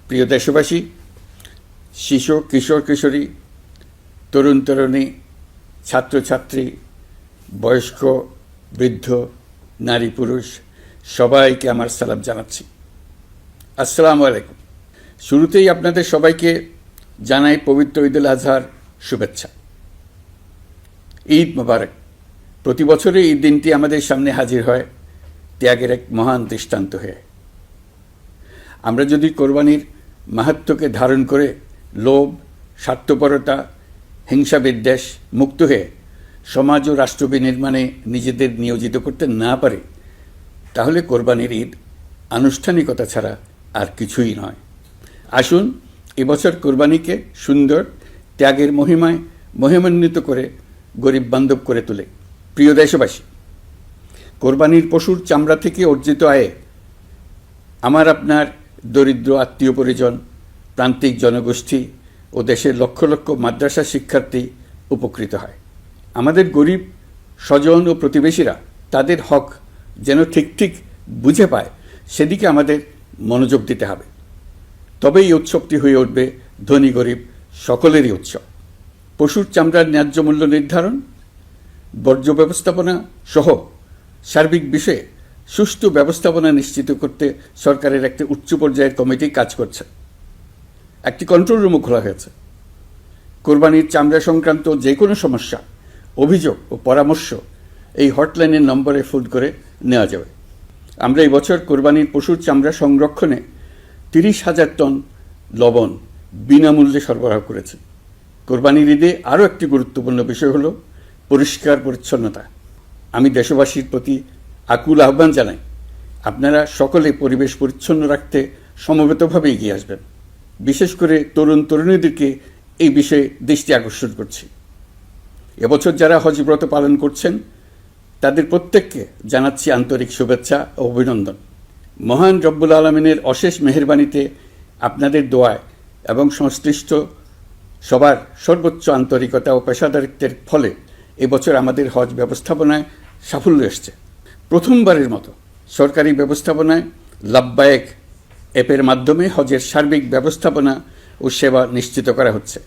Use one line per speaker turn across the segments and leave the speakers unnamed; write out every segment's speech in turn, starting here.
প্রিয় দেশবাসী, শিশু, কিশোর কিশোরী, তরুণ তরুণী, ছাত্রছাত্রী, বয়স্ক, বৃদ্ধ, নারী পুরুষ সবাইকে আমার সালাম জানাচ্ছি। আসসালামু আলাইকুম। শুরুতেই আপনাদের সবাইকে জানাই পবিত্র ঈদ উল আজহার শুভেচ্ছা। ঈদ মোবারক। প্রতি বছরই এই দিনটি আমাদের সামনে হাজির হয় ত্যাগের এক মহান দৃষ্টান্ত হয়ে। আমরা যদি কোরবানির মাহাত্ম্যকে ধারণ করে লোভ, স্বার্থপরতা, হিংসা বিদ্বেষ মুক্ত হয়ে সমাজ ও রাষ্ট্র বিনির্মাণে নিজেদের নিয়োজিত করতে না পারি, তাহলে কোরবানির ঈদ আনুষ্ঠানিকতা ছাড়া আর কিছুই নয়। আসুন এবছর কোরবানিকে সুন্দর, ত্যাগের মহিমায় মহিমান্বিত করে গরিব বান্ধব করে তোলে। প্রিয় দেশবাসী, কোরবানির পশুর চামড়া থেকে অর্জিত আয়ে আমার আপনার দরিদ্র আত্মীয় পরিজন, প্রান্তিক জনগোষ্ঠী ও দেশের লক্ষ লক্ষ মাদ্রাসা শিক্ষার্থী উপকৃত হয়। আমাদের গরিব স্বজন ও প্রতিবেশীরা তাদের হক যেন ঠিক বুঝে পায়, সেদিকে আমাদের মনোযোগ দিতে হবে। তবেই এই উৎসবটি হয়ে উঠবে ধনী গরিব সকলেরই উৎসব। পশুর চামড়ার ন্যায্য মূল্য নির্ধারণ, বর্জ্য ব্যবস্থাপনা সহ সার্বিক বিষয়ে সুষ্ঠু ব্যবস্থাপনা নিশ্চিত করতে সরকারের একটি উচ্চ পর্যায়ের কমিটি কাজ করছে। একটি কন্ট্রোল রুমও খোলা হয়েছে। কোরবানির চামড়া সংক্রান্ত যে কোনো সমস্যা, অভিযোগ ও পরামর্শ এই হটলাইনের নম্বরে ফোন করে নেওয়া যাবে। আমরা এই বছর কোরবানির পশুর চামড়া সংরক্ষণে 30,000 টন লবণ বিনামূল্যে সরবরাহ করেছে। কোরবানির ঈদে আরও একটি গুরুত্বপূর্ণ বিষয় হল পরিষ্কার পরিচ্ছন্নতা। আমি দেশবাসীর প্রতি আকুল আহ্বান জানাই, আপনারা সকলে পরিবেশ পরিচ্ছন্ন রাখতে সমবেতভাবে এগিয়ে আসবেন। বিশেষ করে তরুণ তরুণীদেরকে এই বিষয়ে দৃষ্টি আকর্ষণ করছি। এবছর যারা হজ ব্রত পালন করছেন তাদের প্রত্যেককে জানাচ্ছি আন্তরিক শুভেচ্ছা ও অভিনন্দন। মহান রব্বুল আলমিনের অশেষ মেহেরবানিতে, আপনাদের দোয়ায় এবং সংশ্লিষ্ট সবার সর্বোচ্চ আন্তরিকতা ও পেশাদারিত্বের ফলে এবছর আমাদের হজ ব্যবস্থাপনায় সাফল্য এসছে। প্রথমবারের মতো সরকারি ব্যবস্থাপনায় লাব্বায়েক অ্যাপের মাধ্যমে হজের সার্বিক ব্যবস্থাপনা ও সেবা নিশ্চিত করা হচ্ছে।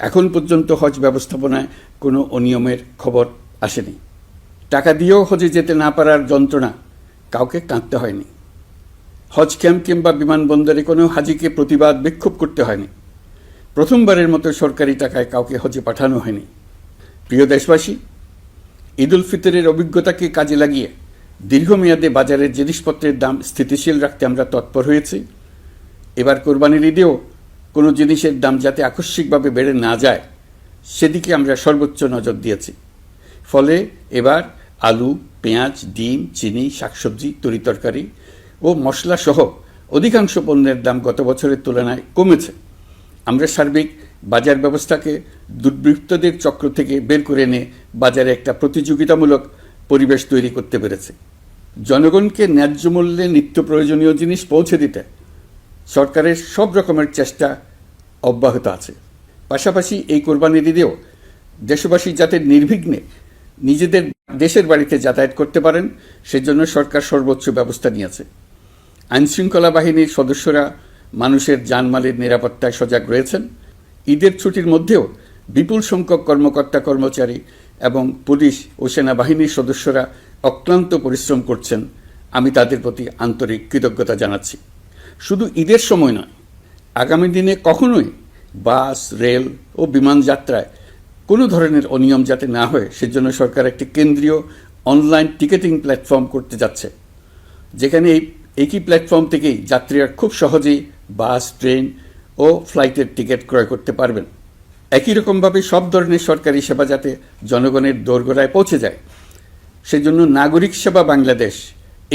এখন পর্যন্ত হজ ব্যবস্থাপনায় কোনো অনিয়মের খবর আসেনি। টাকা দিয়েও হজে যেতে না পারার যন্ত্রণা কাউকে কাঁদতে হয়নি। হজ ক্যাম্প কিংবা বিমানবন্দরে কোনো হাজিকে প্রতিবাদ বিক্ষোভ করতে হয়নি। প্রথমবারের মতো সরকারি টাকায় কাউকে হজে পাঠানো হয়নি। প্রিয় দেশবাসী, ঈদ উল ফিতরের অভিজ্ঞতাকে কাজে লাগিয়ে দীর্ঘমেয়াদে বাজারের জিনিসপত্রের দাম স্থিতিশীল রাখতে আমরা তৎপর হয়েছি। এবার কোরবানির ঈদেও কোনো জিনিসের দাম যাতে আকস্মিকভাবে বেড়ে না যায়, সেদিকে আমরা সর্বোচ্চ নজর দিয়েছি। ফলে এবার আলু, পেঁয়াজ, ডিম, চিনি, শাকসবজি, তরিতরকারি ও মশলা সহ অধিকাংশ পণ্যের দাম গত বছরের তুলনায় কমেছে। আমরা সার্বিক বাজার ব্যবস্থাকে দুর্বৃত্তদের চক্র থেকে বের করে এনে বাজারে একটা প্রতিযোগিতামূলক পরিবেশ তৈরি করতে পেরেছে। জনগণকে ন্যায্য মূল্যে নিত্য প্রয়োজনীয় জিনিস পৌঁছে দিতে সরকারের সব রকমের চেষ্টা অব্যাহত আছে। পাশাপাশি এই কোরবানির ঈদেও দেশবাসী যাতে নির্বিঘ্নে নিজেদের দেশের বাড়িতে যাতায়াত করতে পারেন, সেজন্য সরকার সর্বোচ্চ ব্যবস্থা নিয়েছে। আইনশৃঙ্খলা বাহিনীর সদস্যরা মানুষের জানমালের নিরাপত্তায় সজাগ রয়েছেন। ঈদের ছুটির মধ্যেও বিপুল সংখ্যক কর্মকর্তা কর্মচারী এবং পুলিশ ও সেনাবাহিনীর সদস্যরা অক্লান্ত পরিশ্রম করছেন। আমি তাদের প্রতি আন্তরিক কৃতজ্ঞতা জানাচ্ছি। শুধু ঈদের সময় নয়, আগামী দিনে কখনোই বাস, রেল ও বিমান যাত্রায় কোনো ধরনের অনিয়ম যাতে না হয়, সেজন্য সরকার একটি কেন্দ্রীয় অনলাইন টিকেটিং প্ল্যাটফর্ম করতে যাচ্ছে, যেখানে এই একই প্ল্যাটফর্ম থেকেই যাত্রীরা খুব সহজেই বাস, ট্রেন ও ফ্লাইটের টিকিট ক্রয় করতে পারবেন। একই রকমভাবে সব ধরনের সরকারি সেবা যাতে জনগণের দোরগোড়ায় পৌঁছে যায়, সেজন্য নাগরিক সেবা বাংলাদেশ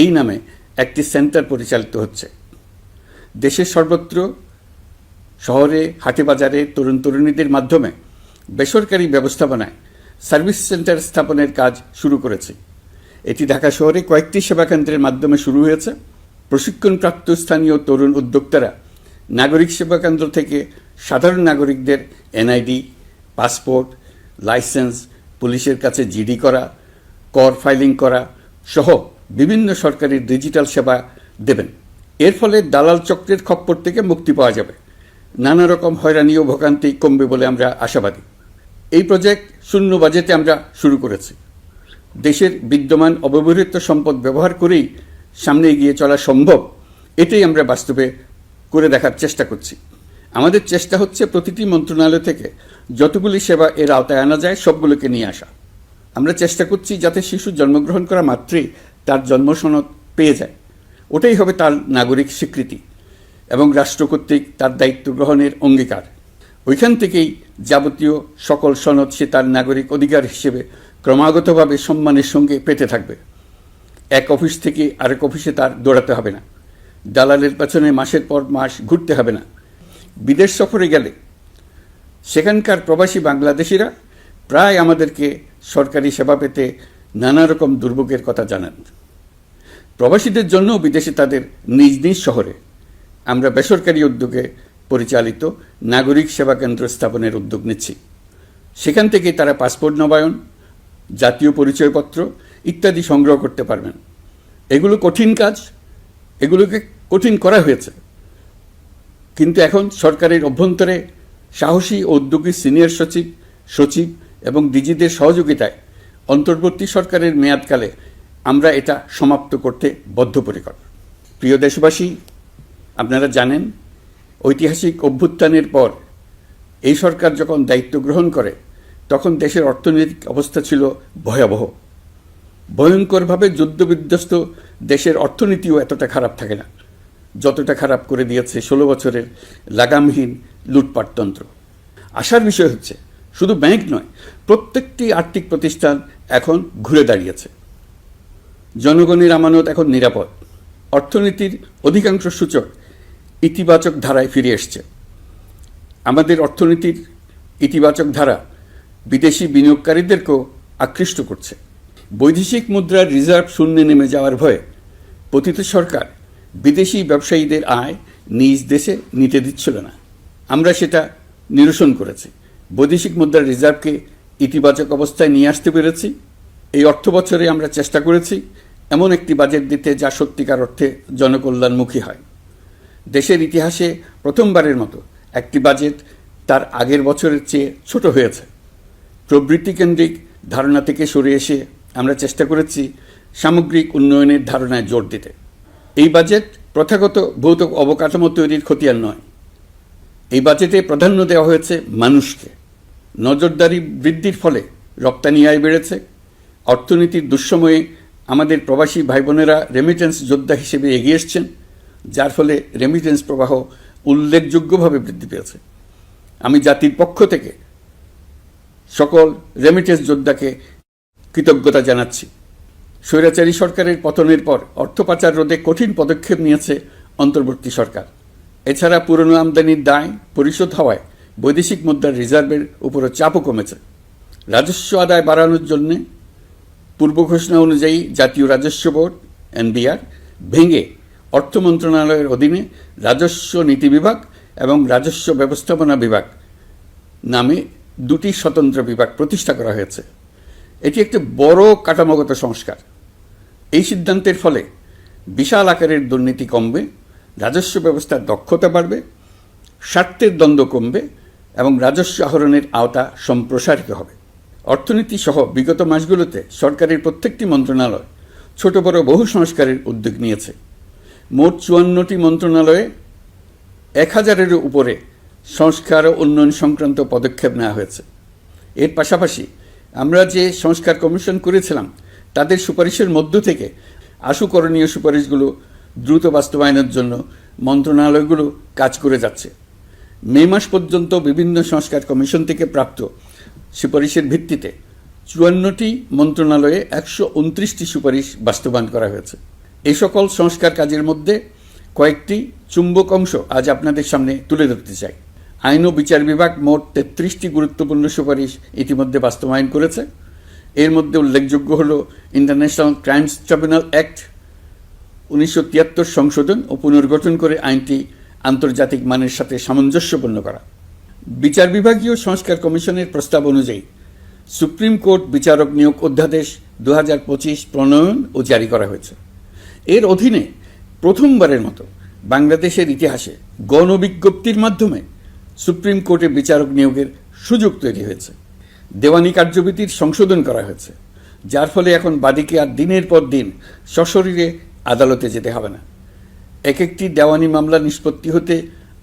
এই নামে একটি সেন্টার পরিচালিত হচ্ছে। দেশের সর্বত্র শহরে, হাটে বাজারে তরুণ তরুণীদের মাধ্যমে বেসরকারি ব্যবস্থাপনায় সার্ভিস সেন্টার স্থাপনের কাজ শুরু করেছে। এটি ঢাকা শহরে কয়েকটি সেবা কেন্দ্রের মাধ্যমে শুরু হয়েছে। প্রশিক্ষণপ্রাপ্ত স্থানীয় তরুণ উদ্যোক্তারা নাগরিক সেবা কেন্দ্র থেকে সাধারণ নাগরিকদের এনআইডি, পাসপোর্ট, লাইসেন্স, পুলিশের কাছে জিডি করা, কর ফাইলিং করা সহ বিভিন্ন সরকারি ডিজিটাল সেবা দেবেন। এর ফলে দালাল চক্রের খপ্পর থেকে মুক্তি পাওয়া যাবে, নানা রকম হয়রানি ও ভোগান্তি কমবে বলে আমরা আশাবাদী। এই প্রজেক্ট শূন্য বাজেটে আমরা শুরু করেছি। দেশের বিদ্যমান অব্যবহৃত সম্পদ ব্যবহার করেই সামনে এগিয়ে চলা সম্ভব, এটাই আমরা বাস্তবে করে দেখার চেষ্টা করছি। আমাদের চেষ্টা হচ্ছে প্রতিটি মন্ত্রণালয় থেকে যতগুলি সেবা এর আওতায় আনা যায় সবগুলোকে নিয়ে আসা। আমরা চেষ্টা করছি যাতে শিশু জন্মগ্রহণ করা মাত্রই তার জন্মসনদ পেয়ে যায়, ওটাই হবে তার নাগরিক স্বীকৃতি এবং রাষ্ট্র কর্তৃক তার দায়িত্ব গ্রহণের অঙ্গীকার। ওইখান থেকেই যাবতীয় সকল সনদ সে তার নাগরিক অধিকার হিসেবে ক্রমাগতভাবে সম্মানের সঙ্গে পেতে থাকবে। এক অফিস থেকে আরেক অফিসে তার দৌড়াতে হবে না, দালালের পেছনে মাসের পর মাস ঘুরতে হবে না। বিদেশ সফরে গেলে সেখানকার প্রবাসী বাংলাদেশিরা প্রায় আমাদেরকে সরকারি সেবা পেতে নানা রকম দুর্ভোগের কথা জানান। প্রবাসীদের জন্য বিদেশে তাদের নিজ নিজ শহরে আমরা বেসরকারি উদ্যোগে পরিচালিত নাগরিক সেবা কেন্দ্র স্থাপনের উদ্যোগ নিচ্ছি। সেখান থেকে তারা পাসপোর্ট নবায়ন, জাতীয় পরিচয়পত্র ইত্যাদি সংগ্রহ করতে পারবেন। এগুলো কঠিন কাজ, এগুলোকে কঠিন করা হয়েছে, কিন্তু এখন সরকারের অভ্যন্তরে সাহসী ও উদ্যোগী সিনিয়র সচিব, সচিব এবং ডিজিদের সহযোগিতায় অন্তর্বর্তী সরকারের মেয়াদকালে আমরা এটা সমাপ্ত করতে বদ্ধপরিকর। প্রিয় দেশবাসী, আপনারা জানেন ঐতিহাসিক অভ্যুত্থানের পর এই সরকার যখন দায়িত্ব গ্রহণ করে তখন দেশের অর্থনৈতিক অবস্থা ছিল ভয়াবহ। ভয়ঙ্করভাবে যুদ্ধবিধ্বস্ত দেশের অর্থনীতিও এতটা খারাপ থাকে না যতটা খারাপ করে দিয়েছে 16 বছরের লাগামহীন লুটপাটতন্ত্র। আশার বিষয় হচ্ছে শুধু ব্যাংক নয়, প্রত্যেকটি আর্থিক প্রতিষ্ঠান এখন ঘুরে দাঁড়িয়েছে। জনগণের আমানত এখন নিরাপদ। অর্থনীতির অধিকাংশ সূচক ইতিবাচক ধারায় ফিরে এসছে। আমাদের অর্থনীতির ইতিবাচক ধারা বিদেশি বিনিয়োগকারীদেরকেও আকৃষ্ট করছে। বৈদেশিক মুদ্রার রিজার্ভ শূন্যে নেমে যাওয়ার ভয়ে পতিত সরকার বিদেশি ব্যবসায়ীদের আয় নিজ দেশে নিতে দিচ্ছিল না। আমরা সেটা নিরসন করেছি, বৈদেশিক মুদ্রার রিজার্ভকে ইতিবাচক অবস্থায় নিয়ে আসতে পেরেছি। এই অর্থ বছরে আমরা চেষ্টা করেছি এমন একটি বাজেট দিতে যা সত্যিকার অর্থে জনকল্যাণমুখী হয়। দেশের ইতিহাসে প্রথমবারের মতো একটি বাজেট তার আগের বছরের চেয়ে ছোট হয়েছে। প্রবৃত্তিকেন্দ্রিক ধারণা থেকে সরে এসে আমরা চেষ্টা করেছি সামগ্রিক উন্নয়নের ধারণায় জোর দিতে। এই বাজেট প্রথাগত ভৌত অবকাঠামো তৈরির খতিয়ান নয়। এই বাজেটে প্রাধান্য দেওয়া হয়েছে মানুষকে। নজরদারি বৃদ্ধির ফলে রপ্তানি আয় বেড়েছে। অর্থনীতির দুঃসময়ে আমাদের প্রবাসী ভাই বোনেরা রেমিটেন্স যোদ্ধা হিসেবে এগিয়ে এসছেন, যার ফলে রেমিটেন্স প্রবাহ উল্লেখযোগ্যভাবে বৃদ্ধি পেয়েছে। আমি জাতির পক্ষ থেকে সকল রেমিটেন্স যোদ্ধাকে কৃতজ্ঞতা জানাচ্ছি। স্বৈরাচারী সরকারের পতনের পর অর্থ পাচার রোধে কঠিন পদক্ষেপ নিয়েছে অন্তর্বর্তী সরকার। এছাড়া পুরনো আমদানির দায় পরিশোধ হওয়ায় বৈদেশিক মুদ্রার রিজার্ভের উপরও চাপও কমেছে। রাজস্ব আদায় বাড়ানোর জন্য পূর্ব ঘোষণা অনুযায়ী জাতীয় রাজস্ব বোর্ড এনবিআর ভেঙে অর্থ মন্ত্রণালয়ের অধীনে রাজস্ব নীতি বিভাগ এবং রাজস্ব ব্যবস্থাপনা বিভাগ নামে দুটি স্বতন্ত্র বিভাগ প্রতিষ্ঠা করা হয়েছে। এটি একটি বড় কাঠামোগত সংস্কার। এই সিদ্ধান্তের ফলে বিশাল আকারের দুর্নীতি কমবে, রাজস্ব ব্যবস্থার দক্ষতা বাড়বে, স্বার্থের দ্বন্দ্ব কমবে এবং রাজস্ব আহরণের আওতা সম্প্রসারিত হবে। অর্থনীতি সহ বিগত মাসগুলোতে সরকারের প্রত্যেকটি মন্ত্রণালয় ছোট বড় বহু সংস্কারের উদ্যোগ নিয়েছে। মোট 54টি মন্ত্রণালয়ে 1000-এরও উপরে সংস্কার ও উন্নয়ন সংক্রান্ত পদক্ষেপ নেওয়া হয়েছে। এর পাশাপাশি আমরা যে সংস্কার কমিশন করেছিলাম তাদের সুপারিশের মধ্য থেকে আশু করণীয় সুপারিশগুলো দ্রুত বাস্তবায়নের জন্য মন্ত্রণালয়গুলো কাজ করে যাচ্ছে। মে মাস পর্যন্ত বিভিন্ন সংস্কার কমিশন থেকে প্রাপ্ত সুপারিশের ভিত্তিতে 54টি মন্ত্রণালয়ে 129টি সুপারিশ বাস্তবায়ন করা হয়েছে। এই সকল সংস্কার কাজের মধ্যে কয়েকটি চুম্বক অংশ আজ আপনাদের সামনে তুলে ধরতে চাই। আইন ও বিচার বিভাগ মোট 33টি গুরুত্বপূর্ণ সুপারিশ ইতিমধ্যে বাস্তবায়ন করেছে। এর মধ্যে উল্লেখযোগ্য হল ইন্টারন্যাশনাল ক্রাইমস ট্রাইব্যুনাল অ্যাক্ট 1973 সংশোধন ও পুনর্গঠন করে আইনটি আন্তর্জাতিক মানের সাথে সামঞ্জস্যপূর্ণ করা। বিচার বিভাগীয় সংস্কার কমিশনের প্রস্তাব অনুযায়ী সুপ্রিম কোর্ট বিচারক নিয়োগ অধ্যাদেশ 2025 প্রণয়ন ও জারি করা হয়েছে। এর অধীনে প্রথমবারের মতো বাংলাদেশের ইতিহাসে গণবিজ্ঞপ্তির মাধ্যমে সুপ্রিম কোর্টে বিচারক নিয়োগের সুযোগ তৈরি হয়েছে। দেওয়ানি কার্যবিধির সংশোধন করা হয়েছে, যার ফলে এখন বাদীকে আর দিনের পর দিন সশরীরে আদালতে যেতে হবে না। এক একটি দেওয়ানি মামলা নিষ্পত্তি হতে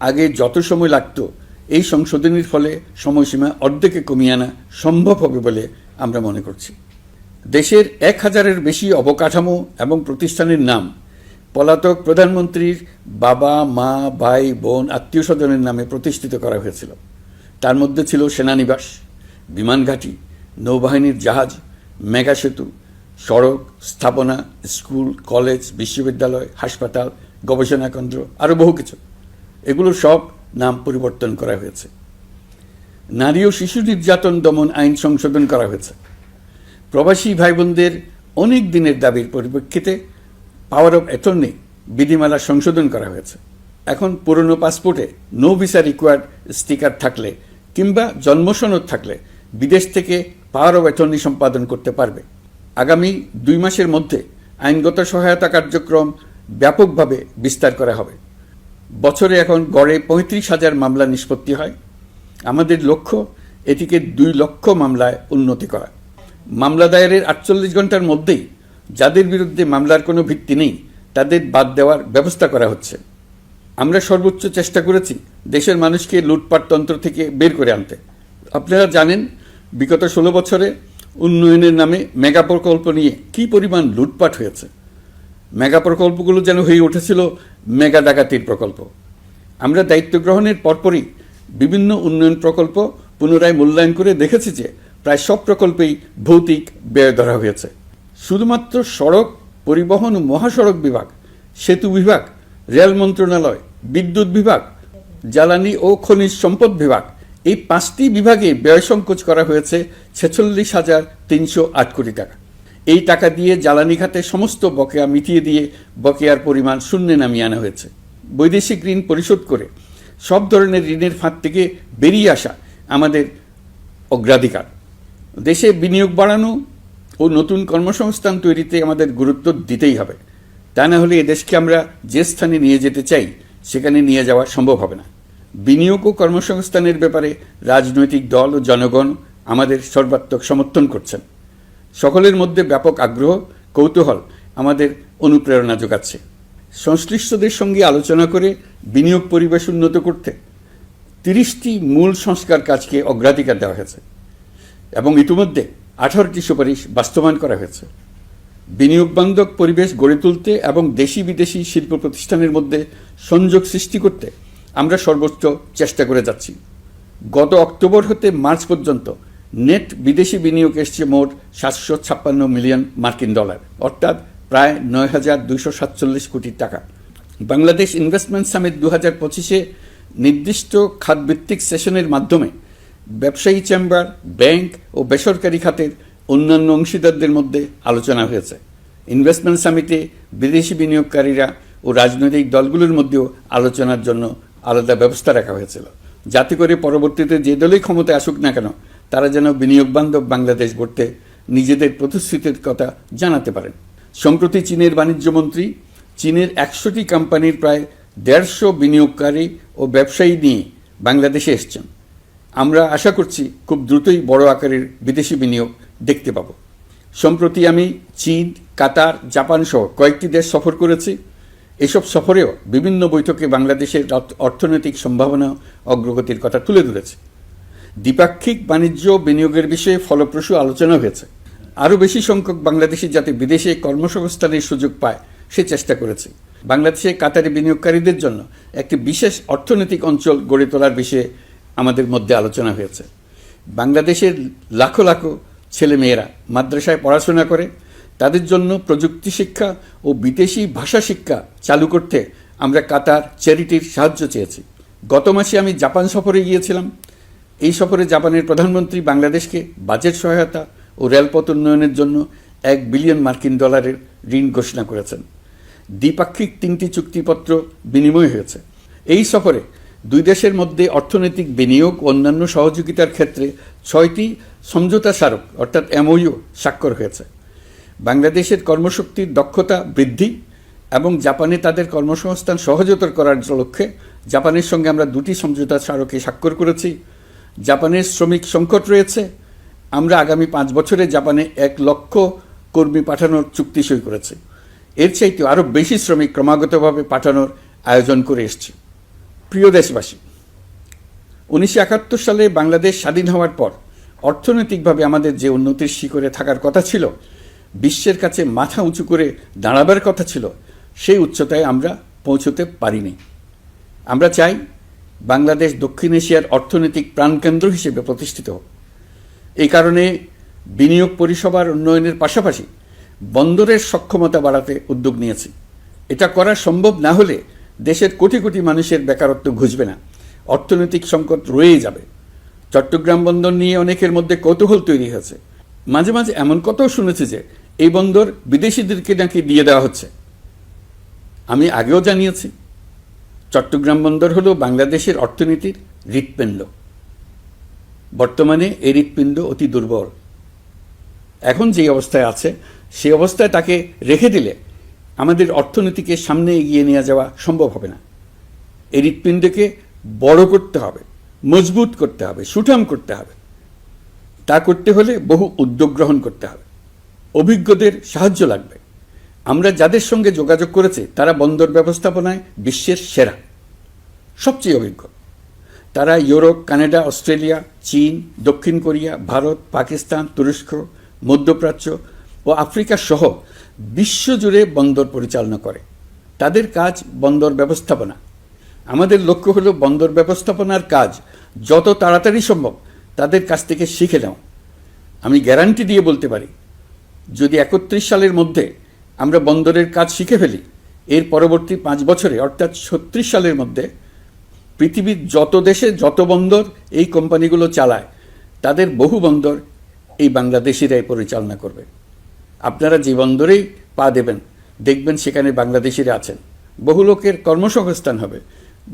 আগে যত সময় লাগত, এই সংশোধনীর ফলে সময়সীমা অর্ধেকে কমিয়ে আনা সম্ভব হবে বলে আমরা মনে করছি। দেশের 1000-এর বেশি অবকাঠামো এবং প্রতিষ্ঠানের নাম পলাতক প্রধানমন্ত্রীর বাবা, মা, ভাই, বোন, আত্মীয় স্বজনের নামে প্রতিষ্ঠিত করা হয়েছিল। তার মধ্যে ছিল সেনানিবাস, বিমানঘাঁটি, নৌবাহিনীর জাহাজ, মেগা সেতু, সড়ক, স্থাপনা, স্কুল, কলেজ, বিশ্ববিদ্যালয়, হাসপাতাল, গবেষণা কেন্দ্র, আরও বহু কিছু। এগুলোর সব নাম পরিবর্তন করা হয়েছে। নারী ও শিশু নির্যাতন দমন আইন সংশোধন করা হয়েছে। প্রবাসী ভাই বোনদের অনেক দিনের দাবির পরিপ্রেক্ষিতে পাওয়ার অফ অ্যাটর্নি বিধিমালা সংশোধন করা হয়েছে। এখন পুরনো পাসপোর্টে নো ভিসা রিকোয়ার্ড স্টিকার থাকলে কিংবা জন্মসনদ থাকলে বিদেশ থেকে পাওয়ার অফ অ্যাটর্নি সম্পাদন করতে পারবে। আগামী 2 মাসের মধ্যে আইনগত সহায়তা কার্যক্রম ব্যাপকভাবে বিস্তার করা হবে। বছরে এখন গড়ে 35,000 মামলা নিষ্পত্তি হয়। আমাদের লক্ষ্য এটিকে 2 লক্ষ মামলায় উন্নতি করা। মামলা দায়েরের 48 ঘন্টার মধ্যেই যাদের বিরুদ্ধে মামলার কোনো ভিত্তি নেই তাদের বাদ দেওয়ার ব্যবস্থা করা হচ্ছে। আমরা সর্বোচ্চ চেষ্টা করেছি দেশের মানুষকে লুটপাটতন্ত্র থেকে বের করে আনতে। আপনারা জানেন, বিগত 16 বছরে উন্নয়নের নামে মেগা প্রকল্প নিয়ে কী পরিমাণ লুটপাট হয়েছে। মেগা প্রকল্পগুলো যেন হয়ে উঠেছিল মেগা ডাকাতির প্রকল্প। আমরা দায়িত্ব গ্রহণের পরপরই বিভিন্ন উন্নয়ন প্রকল্প পুনরায় মূল্যায়ন করে দেখেছি যে প্রায় সব প্রকল্পেই ভৌতিক ব্যয় ধরা হয়েছে। শুধুমাত্র সড়ক, পরিবহন ও মহাসড়ক বিভাগ, সেতু বিভাগ, রেল মন্ত্রণালয়, বিদ্যুৎ বিভাগ, জ্বালানি ও খনিজ সম্পদ বিভাগ, এই 5টি বিভাগে ব্যয় সংকোচ করা হয়েছে 46,308 কোটি টাকা। এই টাকা দিয়ে জ্বালানি খাতে সমস্ত বকেয়া মিটিয়ে দিয়ে বকেয়ার পরিমাণ শূন্যে নামিয়ে আনা হয়েছে। বৈদেশিক ঋণ পরিশোধ করে সব ধরনের ঋণের ফাঁদ থেকে বেরিয়ে আসা আমাদের অগ্রাধিকার। দেশে বিনিয়োগ বাড়ানো ও নতুন কর্মসংস্থান তৈরিতে আমাদের গুরুত্ব দিতেই হবে। তা না হলে এদেশকে আমরা যে স্থানে নিয়ে যেতে চাই সেখানে নিয়ে যাওয়া সম্ভব হবে না। বিনিয়োগ ও কর্মসংস্থানের ব্যাপারে রাজনৈতিক দল ও জনগণ আমাদের সর্বাত্মক সমর্থন করছেন। সকলের মধ্যে ব্যাপক আগ্রহ, কৌতূহল আমাদের অনুপ্রেরণা যোগাচ্ছে। সংশ্লিষ্টদের সঙ্গে আলোচনা করে বিনিয়োগ পরিবেশ উন্নত করতে 30টি মূল সংস্কার কাজকে অগ্রাধিকার দেওয়া হয়েছে এবং ইতিমধ্যে 18টি সুপারিশ বাস্তবায়ন করা হয়েছে। বিনিয়োগ বান্ধব পরিবেশ গড়ে তুলতে এবং দেশি বিদেশি শিল্প প্রতিষ্ঠানের মধ্যে সংযোগ সৃষ্টি করতে আমরা সর্বোচ্চ চেষ্টা করে যাচ্ছি। গত অক্টোবর হতে মার্চ পর্যন্ত নেট বিদেশি বিনিয়োগ এসছে মোট $756 মিলিয়ন, অর্থাৎ প্রায় 9,247 কোটি টাকা। বাংলাদেশ ইনভেস্টমেন্ট সামিট 2025-এ নির্দিষ্ট খাতভিত্তিক সেশনের মাধ্যমে ব্যবসায়ী চেম্বার, ব্যাংক ও বেসরকারি খাতের অন্যান্য অংশীদারদের মধ্যে আলোচনা হয়েছে। ইনভেস্টমেন্ট সামিটে বিদেশি বিনিয়োগকারীরা ও রাজনৈতিক দলগুলোর মধ্যেও আলোচনার জন্য আলাদা ব্যবস্থা রাখা হয়েছিল, যাতে করে পরবর্তীতে যে দলই ক্ষমতায় আসুক না কেন তারা যেন বিনিয়োগ বান্ধব বাংলাদেশ গড়তে নিজেদের প্রতিশ্রুতির কথা জানাতে পারেন। সম্প্রতি চীনের বাণিজ্যমন্ত্রী চীনের 100টি কোম্পানির প্রায় 150 বিনিয়োগকারী ও ব্যবসায়ী নিয়ে বাংলাদেশে এসছেন। আমরা আশা করছি খুব দ্রুতই বড় আকারের বিদেশি বিনিয়োগ দেখতে পাব। সম্প্রতি আমি চীন, কাতার, জাপান সহ কয়েকটি দেশ সফর করেছি। এসব সফরেও বিভিন্ন বৈঠকে বাংলাদেশের অর্থনৈতিক সম্ভাবনা অগ্রগতির কথা তুলে ধরেছে। দ্বিপাক্ষিক বাণিজ্য বিনিয়োগের বিষয়ে ফলপ্রসূ আলোচনা হয়েছে। আরও বেশি সংখ্যক বাংলাদেশি যাতে বিদেশে কর্মসংস্থানের সুযোগ পায় সে চেষ্টা করেছে। বাংলাদেশে কাতারি বিনিয়োগকারীদের জন্য একটি বিশেষ অর্থনৈতিক অঞ্চল গড়ে তোলার বিষয়ে আমাদের মধ্যে আলোচনা হয়েছে। বাংলাদেশের লাখো লাখো ছেলেমেয়েরা মাদ্রাসায় পড়াশোনা করে, তাদের জন্য প্রযুক্তি শিক্ষা ও বিদেশি ভাষা শিক্ষা চালু করতে আমরা কাতার চ্যারিটির সাহায্য চেয়েছি। গত মাসে আমি জাপান সফরে গিয়েছিলাম। এই সফরে জাপানের প্রধানমন্ত্রী বাংলাদেশকে বাজেট সহায়তা ও রেলপথ উন্নয়নের জন্য $1 বিলিয়ন ঋণ ঘোষণা করেছেন। দ্বিপাক্ষিক 3টি চুক্তিপত্র বিনিময় হয়েছে। এই সফরে 2 দেশের মধ্যে অর্থনৈতিক বিনিয়োগ ও অন্যান্য সহযোগিতার ক্ষেত্রে 6টি সমঝোতা স্মারক অর্থাৎ MOU স্বাক্ষর হয়েছে। বাংলাদেশের কর্মশক্তির দক্ষতা বৃদ্ধি এবং জাপানে তাদের কর্মসংস্থান সহজতর করার লক্ষ্যে জাপানের সঙ্গে আমরা 2টি সমঝোতা স্মারকে স্বাক্ষর করেছি। জাপানের শ্রমিক সংকট রয়েছে, আমরা আগামী 5 বছরে জাপানে 1 লক্ষ কর্মী পাঠানোর চুক্তি সই করেছি। এর চাইতে আরও বেশি শ্রমিক ক্রমাগতভাবে পাঠানোর আয়োজন করে এসেছি। প্রিয় দেশবাসী, 1971 সালে বাংলাদেশ স্বাধীন হওয়ার পর অর্থনৈতিকভাবে আমাদের যে উন্নতির শিখরে থাকার কথা ছিল, বিশ্বের কাছে মাথা উঁচু করে দাঁড়াবার কথা ছিল, সেই উচ্চতায় আমরা পৌঁছতে পারিনি। আমরা চাই বাংলাদেশ দক্ষিণ এশিয়ার অর্থনৈতিক প্রাণকেন্দ্র হিসেবে প্রতিষ্ঠিত হোক। এই কারণে বিনিয়োগ পরিষেবার উন্নয়নের পাশাপাশি বন্দরের সক্ষমতা বাড়াতে উদ্যোগ নিয়েছি। এটা করা সম্ভব না হলে দেশের কোটি কোটি মানুষের বেকারত্ব ঘুচবে না, অর্থনৈতিক সংকট রয়েই যাবে। চট্টগ্রাম বন্দর নিয়ে অনেকের মধ্যে কৌতূহল তৈরি হয়েছে। মাঝে মাঝে এমন কথাও শুনেছি যে এই বন্দর বিদেশিদেরকে নাকি দিয়ে দেওয়া হচ্ছে। আমি আগেও জানিয়েছি, চট্টগ্রাম বন্দর হলো বাংলাদেশের অর্থনীতির হৃৎপিণ্ড। বর্তমানে এই হৃৎপিণ্ড অতি দুর্বল। এখন যে অবস্থায় আছে সেই অবস্থায় তাকে রেখে দিলে আমাদের অর্থনীতিকে সামনে এগিয়ে নিয়ে যাওয়া সম্ভব হবে না। এই হৃৎপিণ্ডকে বড় করতে হবে, মজবুত করতে হবে, সুঠাম করতে হবে। তা করতে হলে বহু উদ্যোগ গ্রহণ করতে হবে, অভিজ্ঞদের সাহায্য লাগবে। আমরা যাদের সঙ্গে যোগাযোগ করেছি তারা বন্দর ব্যবস্থাপনায় বিশ্বের সেরা, সবচেয়ে অভিজ্ঞ। তারা ইউরোপ, কানাডা, অস্ট্রেলিয়া, চীন, দক্ষিণ কোরিয়া, ভারত, পাকিস্তান, তুরস্ক, মধ্যপ্রাচ্য ও আফ্রিকা সহ বিশ্বজুড়ে বন্দর পরিচালনা করে। তাদের কাজ বন্দর ব্যবস্থাপনা। আমাদের লক্ষ্য হলো বন্দর ব্যবস্থাপনার কাজ যত তাড়াতাড়ি সম্ভব তাদের কাছ থেকে শিখে নেওয়া। আমি গ্যারান্টি দিয়ে বলতে পারি, যদি 31 সালের মধ্যে আমরা বন্দরের কাজ শিখে ফেলি, এর পরবর্তী 5 বছরে অর্থাৎ 36 সালের মধ্যে পৃথিবীর যত দেশে যত বন্দর এই কোম্পানিগুলো চালায় তাদের বহু বন্দর এই বাংলাদেশিরাই পরিচালনা করবে। আপনারা যে বন্দরেই পা দেবেন দেখবেন সেখানে বাংলাদেশিরা আছেন। বহু লোকের কর্মসংস্থান হবে,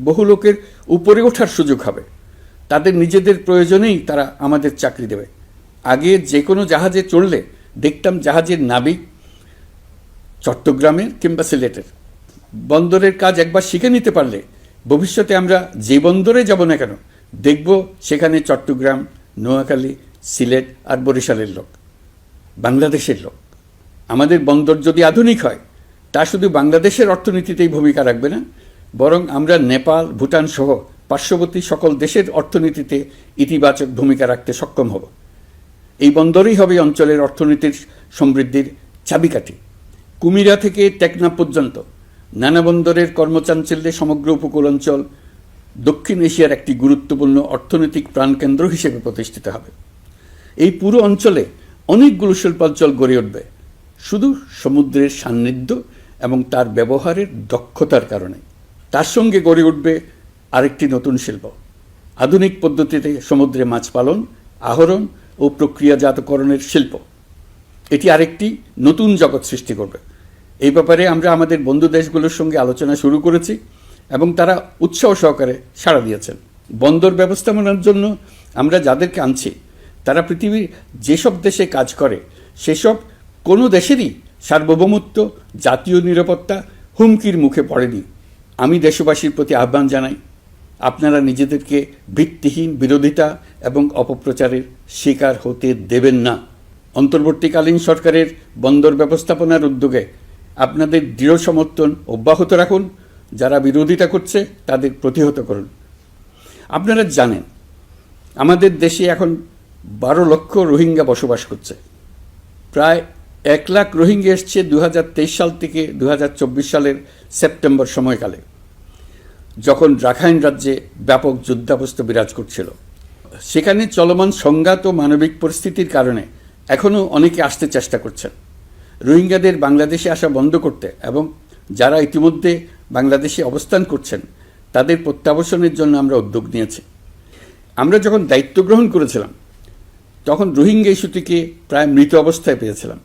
বহু লোকের উপরে ওঠার সুযোগ হবে। তাদের নিজেদের প্রয়োজনেই তারা আমাদের চাকরি দেবে। আগে যে কোনো জাহাজে চড়লে দেখতাম জাহাজের নাবিক চট্টগ্রামের কিংবা সিলেটের। বন্দরের কাজ একবার শিখে নিতে পারলে ভবিষ্যতে আমরা যে বন্দরে যাব না কেন দেখব সেখানে চট্টগ্রাম, নোয়াখালী, সিলেট আর বরিশালের লোক, বাংলাদেশের লোক। আমাদের বন্দর যদি আধুনিক হয় তা শুধু বাংলাদেশের অর্থনীতিতেই ভূমিকা রাখবে না, বরং আমরা নেপাল, ভুটান সহ পার্শ্ববর্তী সকল দেশের অর্থনীতিতে ইতিবাচক ভূমিকা রাখতে সক্ষম হব। এই বন্দরই হবে অঞ্চলের অর্থনীতির সমৃদ্ধির চাবিকাঠি। কুমিরা থেকে টেকনাফ পর্যন্ত নানা বন্দরের কর্মচাঞ্চল্যে সমগ্র উপকূল অঞ্চল দক্ষিণ এশিয়ার একটি গুরুত্বপূর্ণ অর্থনৈতিক প্রাণকেন্দ্র হিসেবে প্রতিষ্ঠিত হবে। এই পুরো অঞ্চলে অনেকগুলো শিল্পাঞ্চল গড়ে উঠবে শুধু সমুদ্রের সান্নিধ্য এবং তার ব্যবহারের দক্ষতার কারণে। তার সঙ্গে গড়ে উঠবে আরেকটি নতুন শিল্প, আধুনিক পদ্ধতিতে সমুদ্রে মাছ পালন, আহরণ ও প্রক্রিয়াজাতকরণের শিল্প। এটি আরেকটি নতুন জগৎ সৃষ্টি করবে। এই ব্যাপারে আমরা আমাদের বন্ধু দেশগুলোর সঙ্গে আলোচনা শুরু করেছি এবং তারা উৎসাহ সহকারে সাড়া দিয়েছেন। বন্দর ব্যবস্থাপনার জন্য আমরা যাদেরকে আনছি তারা পৃথিবীর যেসব দেশে কাজ করে সেসব কোনো দেশেরই সার্বভৌমত্ব, জাতীয় নিরাপত্তা হুমকির মুখে পড়েনি। আমি দেশবাসীর প্রতি আহ্বান জানাই, আপনারা নিজেদেরকে ভিত্তিহীন বিরোধিতা এবং অপপ্রচারের শিকার হতে দেবেন না। অন্তর্বর্তীকালীন সরকারের বন্দর ব্যবস্থাপনার উদ্যোগে আপনাদের দৃঢ় সমর্থন অব্যাহত রাখুন। যারা বিরোধিতা করছে তাদের প্রতিহত করুন। আপনারা জানেন আমাদের দেশে এখন 12 লক্ষ রোহিঙ্গা বসবাস করছে। প্রায় 1 লাখ রোহিঙ্গা এসছে 2023 সাল থেকে 2024 সালের সেপ্টেম্বর সময়কালে, যখন রাখাইন রাজ্যে ব্যাপক যুদ্ধাবস্থা বিরাজ করছিল। সেখানে চলমান সংঘাত ও মানবিক পরিস্থিতির কারণে এখনও অনেকে আসতে চেষ্টা করছেন। রোহিঙ্গাদের বাংলাদেশে আসা বন্ধ করতে এবং যারা ইতিমধ্যে বাংলাদেশে অবস্থান করছেন তাদের প্রত্যাবাসনের জন্য আমরা উদ্যোগ নিয়েছি। আমরা যখন দায়িত্ব গ্রহণ করেছিলাম তখন রোহিঙ্গা ইস্যুটিকে প্রায় মৃত অবস্থায় পেয়েছিলাম।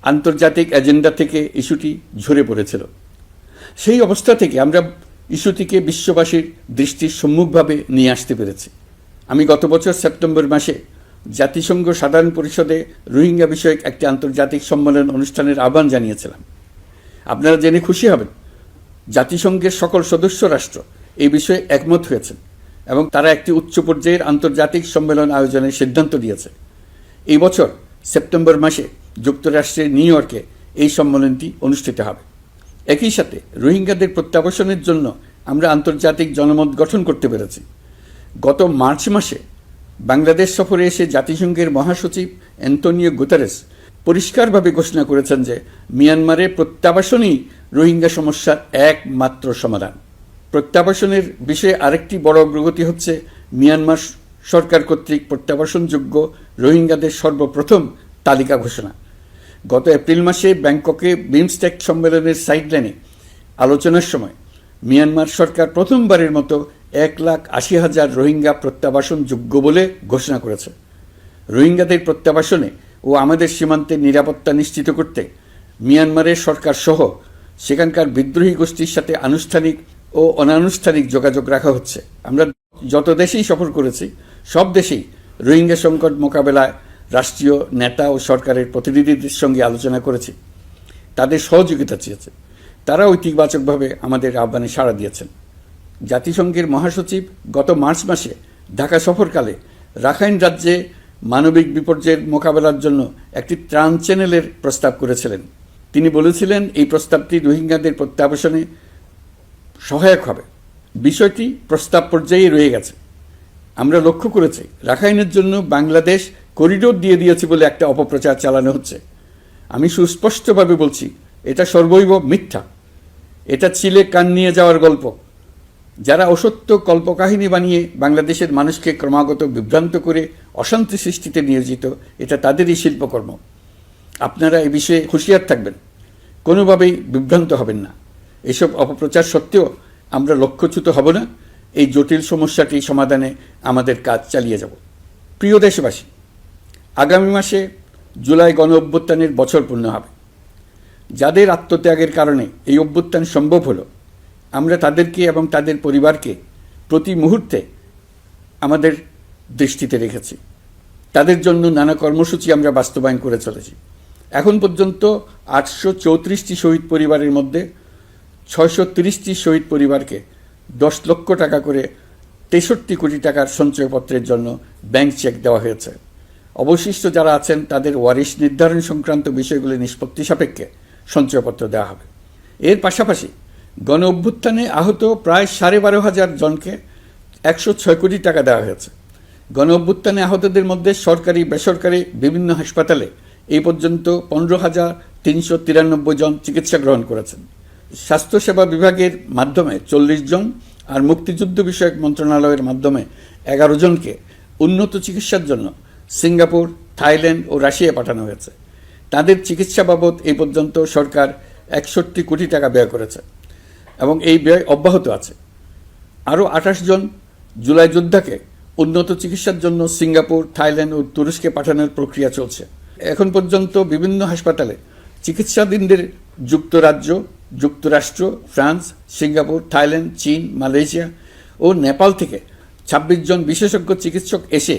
আন্তর্জাতিক এজেন্ডা থেকে ইস্যুটি ঝরে পড়েছিল। সেই অবস্থা থেকে আমরা ইস্যুটিকে বিশ্ববাসীর দৃষ্টির সম্মুখভাবে নিয়ে আসতে পেরেছি। আমি গত বছর সেপ্টেম্বর মাসে জাতিসংঘ সাধারণ পরিষদে রোহিঙ্গা বিষয়ক একটি আন্তর্জাতিক সম্মেলন অনুষ্ঠানের আহ্বান জানিয়েছিলাম। আপনারা জেনে খুশি হবেন, জাতিসংঘের সকল সদস্য রাষ্ট্র এই বিষয়ে একমত হয়েছেন এবং তারা একটি উচ্চ পর্যায়ের আন্তর্জাতিক সম্মেলন আয়োজনের সিদ্ধান্ত নিয়েছে। এই বছর সেপ্টেম্বর মাসে যুক্তরাষ্ট্রের নিউ ইয়র্কে এই সম্মেলনটি অনুষ্ঠিত হবে। একই সাথে রোহিঙ্গাদের প্রত্যাবাসনের জন্য আমরা আন্তর্জাতিক জনমত গঠন করতে পেরেছি। গত মার্চ মাসে বাংলাদেশ সফরে এসে জাতিসংঘের মহাসচিব অ্যান্তোনিও গুতেরেস পরিষ্কারভাবে ঘোষণা করেছেন যে মিয়ানমারের প্রত্যাবাসনই রোহিঙ্গা সমস্যার একমাত্র সমাধান। প্রত্যাবাসনের বিষয়ে আরেকটি বড় অগ্রগতি হচ্ছে মিয়ানমার সরকার কর্তৃক প্রত্যাবাসনযোগ্য রোহিঙ্গাদের সর্বপ্রথম তালিকা ঘোষণা। গত এপ্রিল মাসে ব্যাংককে বিমস্টেক সম্মেলনের সাইডলাইনে আলোচনার সময় মিয়ানমার সরকার প্রথমবারের মতো 1,80,000 রোহিঙ্গা প্রত্যাবাসনযোগ্য বলে ঘোষণা করেছে। রোহিঙ্গাদের প্রত্যাবাসনে ও আমাদের সীমান্তের নিরাপত্তা নিশ্চিত করতে মিয়ানমারের সরকার সহ সেখানকার বিদ্রোহী গোষ্ঠীর সাথে আনুষ্ঠানিক ও অনানুষ্ঠানিক যোগাযোগ রাখা হচ্ছে। আমরা যত দেশেই সফর করেছি সব দেশেই রোহিঙ্গা সংকট মোকাবেলায় রাষ্ট্রীয় নেতা ও সরকারের প্রতিনিধিদের সঙ্গে আলোচনা করেছি, তাদের সহযোগিতা চেয়েছে। তারা ইতিবাচকভাবে আমাদের আহ্বানে সাড়া দিয়েছেন। জাতিসংঘের মহাসচিব গত মার্চ মাসে ঢাকা সফরকালে রাখাইন রাজ্যে মানবিক বিপর্যয়ের মোকাবেলার জন্য একটি ত্রাণ চ্যানেলের প্রস্তাব করেছিলেন। তিনি বলেছিলেন এই প্রস্তাবটি রোহিঙ্গাদের প্রত্যাবাসনে সহায়ক হবে। বিষয়টি প্রস্তাব পর্যায়ে রয়ে গেছে। আমরা লক্ষ্য করেছি রাখাইনের জন্য বাংলাদেশ করিডোর দিয়ে দিয়েছে বলে একটা অপপ্রচার চালানো হচ্ছে। আমি সুস্পষ্টভাবে বলছি, এটা সর্বৈব মিথ্যা। এটা চিলে কান নিয়ে যাওয়ার গল্প। যারা অসত্য কল্পকাহিনী বানিয়ে বাংলাদেশের মানুষকে ক্রমাগত বিভ্রান্ত করে অশান্তি সৃষ্টিতে নিয়োজিত, এটা তাদেরই শিল্পকর্ম। আপনারা এ বিষয়ে হুঁশিয়ার থাকবেন, কোনোভাবেই বিভ্রান্ত হবেন না। এসব অপপ্রচার সত্ত্বেও আমরা লক্ষ্যচ্যুত হব না। এই জটিল সমস্যাটি সমাধানে আমাদের কাজ চালিয়ে যাব। প্রিয় দেশবাসী, আগামী মাসে জুলাই গণ অভ্যুত্থানের বছর পূর্ণ হবে। যাদের আত্মত্যাগের কারণে এই অভ্যুত্থান সম্ভব হলো, আমরা তাদেরকে এবং তাদের পরিবারকে প্রতি মুহূর্তে আমাদের দৃষ্টিতে রেখেছি। তাদের জন্য নানা কর্মসূচি আমরা বাস্তবায়ন করে চলেছি। এখন পর্যন্ত 834টি শহীদ পরিবারের মধ্যে 630টি শহীদ পরিবারকে 10 লক্ষ টাকা করে 63 কোটি টাকার সঞ্চয়পত্রের জন্য ব্যাংক চেক দেওয়া হয়েছে। অবশিষ্ট যারা আছেন তাদের ওয়ারিশ নির্ধারণ সংক্রান্ত বিষয়গুলি নিষ্পত্তি সাপেক্ষে সঞ্চয়পত্র দেওয়া হবে। এর পাশাপাশি গণ অভ্যুত্থানে আহত প্রায় 12,500 জনকে 106 কোটি টাকা দেওয়া হয়েছে। গণ অভ্যুত্থানে আহতদের মধ্যে সরকারি বেসরকারি বিভিন্ন হাসপাতালে এই পর্যন্ত 15,393 জন চিকিৎসা গ্রহণ করেছেন। স্বাস্থ্যসেবা বিভাগের মাধ্যমে 40 জন আর মুক্তিযুদ্ধ বিষয়ক মন্ত্রণালয়ের মাধ্যমে 11 জনকে উন্নত চিকিৎসার জন্য সিঙ্গাপুর, থাইল্যান্ড ও রাশিয়া পাঠানো হয়েছে। তাদের চিকিৎসা বাবদ এই পর্যন্ত সরকার 61 কোটি টাকা ব্যয় করেছে এবং এই ব্যয় অব্যাহত আছে। আরও 28 জন জুলাই যোদ্ধাকে উন্নত চিকিৎসার জন্য সিঙ্গাপুর, থাইল্যান্ড ও তুরস্কে পাঠানোর প্রক্রিয়া চলছে। এখন পর্যন্ত বিভিন্ন হাসপাতালে চিকিৎসাধীনদের যুক্তরাজ্য, যুক্তরাষ্ট্র, ফ্রান্স, সিঙ্গাপুর, থাইল্যান্ড, চীন, মালয়েশিয়া ও নেপাল থেকে 26 জন বিশেষজ্ঞ চিকিৎসক এসে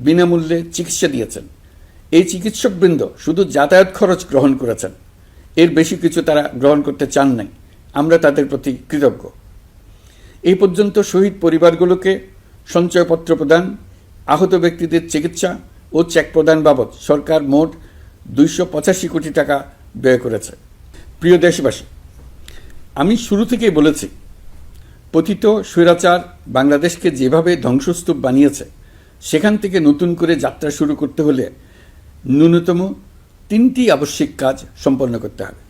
বিনামূল্যে চিকিৎসা দিয়েছেন। এই চিকিৎসকবৃন্দ শুধু যাতায়াত খরচ গ্রহণ করেছেন, এর বেশি কিছু তারা গ্রহণ করতে চান নাই। আমরা তাদের প্রতি কৃতজ্ঞ। এই পর্যন্ত শহীদ পরিবারগুলোকে সঞ্চয়পত্র প্রদান, আহত ব্যক্তিদের চিকিৎসা ও চেক প্রদান বাবদ সরকার মোট 285 কোটি টাকা ব্যয় করেছে। প্রিয় দেশবাসী, আমি শুরু থেকেই বলেছি, পতিত স্বৈরাচার বাংলাদেশকে যেভাবে ধ্বংসস্তূপ বানিয়েছে, সেখান থেকে নতুন করে যাত্রা শুরু করতে হলে ন্যূনতম 3টি আবশ্যিক কাজ সম্পন্ন করতে হবে।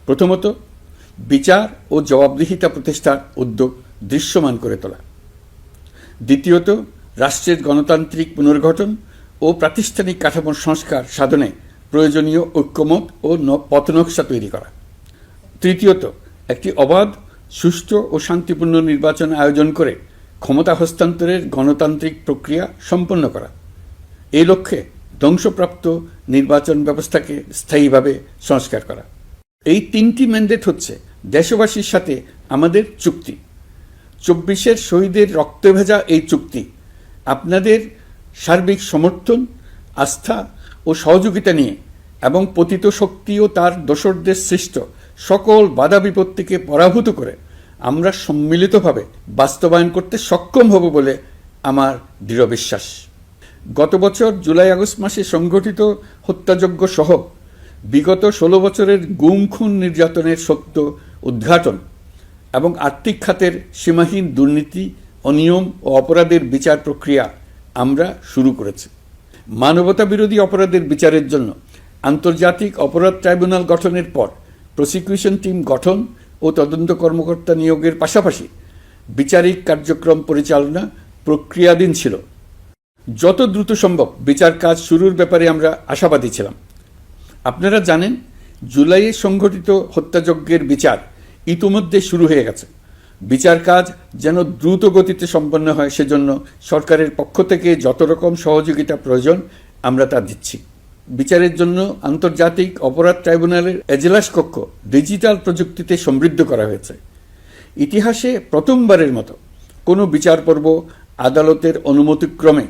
প্রথমত, বিচার ও জবাবদিহিতা প্রতিষ্ঠার উদ্যোগ দৃশ্যমান করে তোলা। দ্বিতীয়ত, রাষ্ট্রের গণতান্ত্রিক পুনর্গঠন ও প্রাতিষ্ঠানিক কাঠামোর সংস্কার সাধনে প্রয়োজনীয় ঐক্যমত ও পথনকশা তৈরি করা। তৃতীয়ত, একটি অবাধ, সুষ্ঠু ও শান্তিপূর্ণ নির্বাচন আয়োজন করে ক্ষমতা হস্তান্তরের গণতান্ত্রিক প্রক্রিয়া সম্পন্ন করা। এই লক্ষ্যে ধ্বংসপ্রাপ্ত নির্বাচন ব্যবস্থাকে স্থায়ীভাবে সংস্কার করা। এই 3টি ম্যান্ডেট হচ্ছে দেশবাসীর সাথে আমাদের চুক্তি। 24-এর শহীদের রক্তে ভেজা এই চুক্তি আপনাদের সার্বিক সমর্থন, আস্থা ও সহযোগিতা নিয়ে এবং পতিত শক্তি ও তার দোসরদের সৃষ্ট সকল বাধা বিপত্তিকে পরাভূত করে আমরা সম্মিলিতভাবে বাস্তবায়ন করতে সক্ষম হব বলে আমার দৃঢ় বিশ্বাস। গত বছর জুলাই আগস্ট মাসে সংঘটিত হত্যাযজ্ঞ সহ বিগত 16 বছরের গুম খুন নির্যাতনের সত্য উদ্ঘাটন এবং আর্থিক খাতের সীমাহীন দুর্নীতি, অনিয়ম ও অপরাধের বিচার প্রক্রিয়া আমরা শুরু করেছি। মানবতা বিরোধী অপরাধের বিচারের জন্য আন্তর্জাতিক অপরাধ ট্রাইব্যুনাল গঠনের পর প্রসিকিউশন টিম গঠন ও তদন্ত কর্মকর্তা নিয়োগের পাশাপাশি বিচারিক কার্যক্রম পরিচালনা প্রক্রিয়াধীন ছিল। যত দ্রুত সম্ভব বিচার কাজ শুরুর ব্যাপারে আমরা আশাবাদী ছিলাম। আপনারা জানেন, জুলাইয়ে সংঘটিত হত্যাযজ্ঞের বিচার ইতিমধ্যে শুরু হয়ে গেছে। বিচার কাজ যেন দ্রুত গতিতে সম্পন্ন হয় সেজন্য সরকারের পক্ষ থেকে যত রকম সহযোগিতা প্রয়োজন আমরা তা দিচ্ছি। বিচারের জন্য আন্তর্জাতিক অপরাধ ট্রাইব্যুনালের এজলাস কক্ষ ডিজিটাল প্রযুক্তিতে সমৃদ্ধ করা হয়েছে। ইতিহাসে প্রথমবারের মতো কোনো বিচার পর্ব আদালতের অনুমতিক্রমে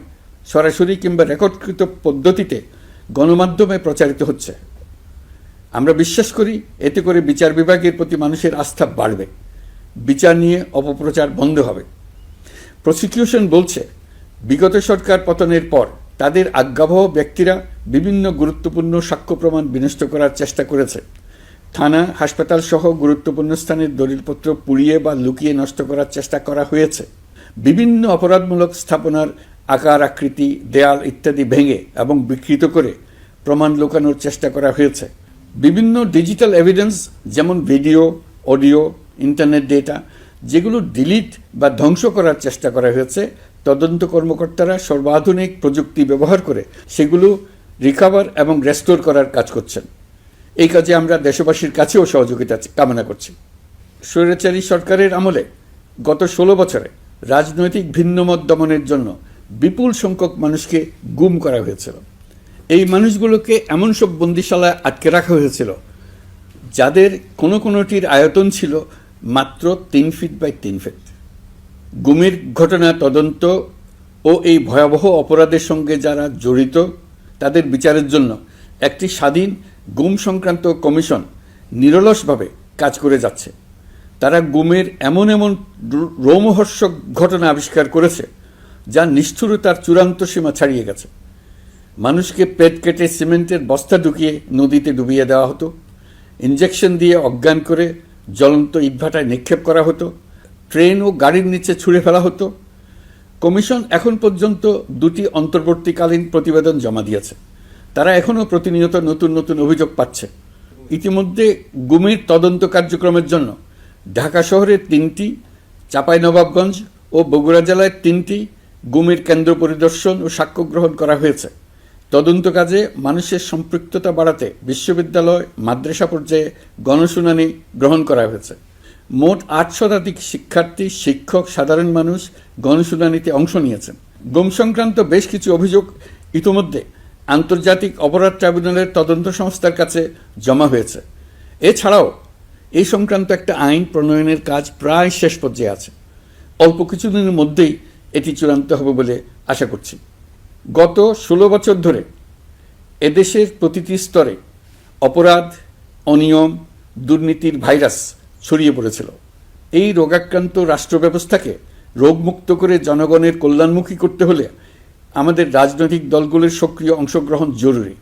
সরাসরি কিংবা রেকর্ডকৃত পদ্ধতিতে গণমাধ্যমে প্রচারিত হচ্ছে। আমরা বিশ্বাস করি এতে করে বিচার বিভাগের প্রতি মানুষের আস্থা বাড়বে, বিচার নিয়ে অপপ্রচার বন্ধ হবে। প্রসিকিউশন বলছে, বিগত সরকার পতনের পর তাদের আজ্ঞাবহ ব্যক্তিরা বিভিন্ন গুরুত্বপূর্ণ সাক্ষ্য প্রমাণ বিনষ্ট করার চেষ্টা করেছে। থানা, হাসপাতাল সহ গুরুত্বপূর্ণ স্থানের দলিলপত্র পুড়িয়ে বা লুকিয়ে নষ্ট করার চেষ্টা করা হয়েছে। বিভিন্ন অপরাধমূলক স্থাপনার আকার আকৃতি, দেয়াল ইত্যাদি ভেঙে এবং বিকৃত করে প্রমাণ লুকানোর চেষ্টা করা হয়েছে। বিভিন্ন ডিজিটাল এভিডেন্স যেমন ভিডিও, অডিও, ইন্টারনেট ডেটা যেগুলো ডিলিট বা ধ্বংস করার চেষ্টা করা হয়েছে, তদন্ত কর্মকর্তারা সর্বাধুনিক প্রযুক্তি ব্যবহার করে সেগুলো রিকভার এবং রেস্টোর করার কাজ করছেন। এই কাজে আমরা দেশবাসীর কাছেও সহযোগিতা কামনা করছি। স্বৈরাচারী সরকারের আমলে গত 16 বছরে রাজনৈতিক ভিন্নমত দমনের জন্য বিপুল সংখ্যক মানুষকে গুম করা হয়েছিল। এই মানুষগুলোকে এমন সব বন্দিশালায় আটকে রাখা হয়েছিল যাদের কোনোটির আয়তন ছিল মাত্র 3 ফিট বাই 3 ফিট। গুমের ঘটনা তদন্ত ও এই ভয়াবহ অপরাধের সঙ্গে যারা জড়িত তাদের বিচারের জন্য একটি স্বাধীন গুম সংক্রান্ত কমিশন নিরলসভাবে কাজ করে যাচ্ছে। তারা গুমের এমন রোমহর্ষক ঘটনা আবিষ্কার করেছে যা নিষ্ঠুরতার চূড়ান্ত সীমা ছাড়িয়ে গেছে। মানুষকে পেট কেটে সিমেন্টের বস্তা ঢুকিয়ে নদীতে ডুবিয়ে দেওয়া হতো, ইঞ্জেকশন দিয়ে অজ্ঞান করে জ্বলন্ত ইটভাটায় নিক্ষেপ করা হতো, ট্রেন ও গাড়ির নিচে ছুঁড়ে ফেলা হতো। কমিশন এখন পর্যন্ত 2টি অন্তর্বর্তীকালীন প্রতিবেদন জমা দিয়েছে। তারা এখনও প্রতিনিয়ত নতুন অভিযোগ পাচ্ছে। ইতিমধ্যে গুমের তদন্ত কার্যক্রমের জন্য ঢাকা শহরের 3টি, চাঁপাইনবাবগঞ্জ ও বগুড়া জেলায় 3টি গুমের কেন্দ্র পরিদর্শন ও সাক্ষ্য গ্রহণ করা হয়েছে। তদন্ত কাজে মানুষের সম্পৃক্ততা বাড়াতে বিশ্ববিদ্যালয়, মাদ্রাসা পর্যায়ে গণশুনানি গ্রহণ করা হয়েছে। মোট 8 শতাধিক শিক্ষার্থী, শিক্ষক, সাধারণ মানুষ গণশুনানিতে অংশ নিয়েছেন। গুম সংক্রান্ত বেশ কিছু অভিযোগ ইতিমধ্যে আন্তর্জাতিক অপরাধ ট্রাইব্যুনালের তদন্ত সংস্থার কাছে জমা হয়েছে। এছাড়াও এই সংক্রান্ত একটা আইন প্রণয়নের কাজ প্রায় শেষ পর্যায়ে আছে। অল্প কিছুদিনের মধ্যেই এটি চূড়ান্ত হবে বলে আশা করছি। গত 16 বছর ধরে এদেশের প্রতিটি স্তরে অপরাধ, অনিয়ম, দুর্নীতির ভাইরাস ছড়িয়ে পড়েছিল। এই রোগাক্রান্ত রাষ্ট্র ব্যবস্থাকে রোগমুক্ত করে জনগণের কল্যাণমুখী করতে হলে আমাদের রাজনৈতিক দলগুলোর সক্রিয় অংশগ্রহণ জরুরি।